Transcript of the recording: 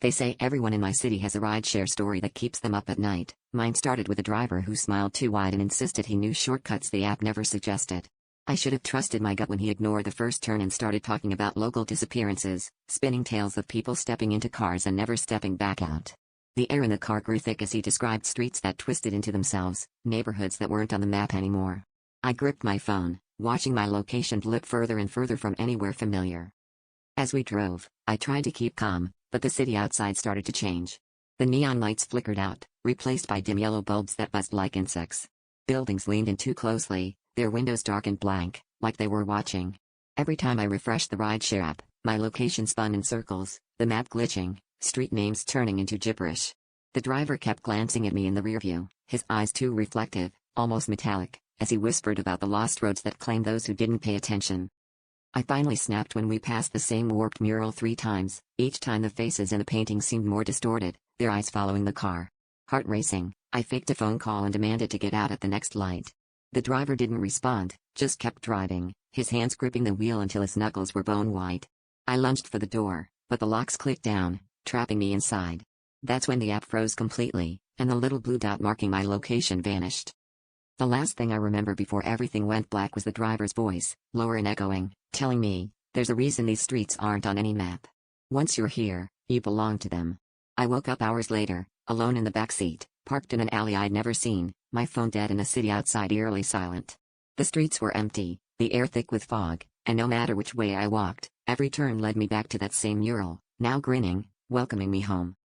They say everyone in my city has a rideshare story that keeps them up at night. Mine started with a driver who smiled too wide and insisted he knew shortcuts the app never suggested. I should have trusted my gut when he ignored the first turn and started talking about local disappearances, spinning tales of people stepping into cars and never stepping back out. The air in the car grew thick as he described streets that twisted into themselves, neighborhoods that weren't on the map anymore. I gripped my phone, watching my location blip further and further from anywhere familiar. As we drove, I tried to keep calm, but the city outside started to change. The neon lights flickered out, replaced by dim yellow bulbs that buzzed like insects. Buildings leaned in too closely, their windows dark and blank, like they were watching. Every time I refreshed the rideshare app, my location spun in circles, the map glitching, street names turning into gibberish. The driver kept glancing at me in the rearview, his eyes too reflective, almost metallic, as he whispered about the lost roads that claimed those who didn't pay attention. I finally snapped when we passed the same warped mural 3 times, each time the faces in the painting seemed more distorted, their eyes following the car. Heart racing, I faked a phone call and demanded to get out at the next light. The driver didn't respond, just kept driving, his hands gripping the wheel until his knuckles were bone white. I lunged for the door, but the locks clicked down, trapping me inside. That's when the app froze completely, and the little blue dot marking my location vanished. The last thing I remember before everything went black was the driver's voice, lower and echoing, telling me, "There's a reason these streets aren't on any map. Once you're here, you belong to them." I woke up hours later, alone in the backseat, parked in an alley I'd never seen, my phone dead and a city outside eerily silent. The streets were empty, the air thick with fog, and no matter which way I walked, every turn led me back to that same mural, now grinning, welcoming me home.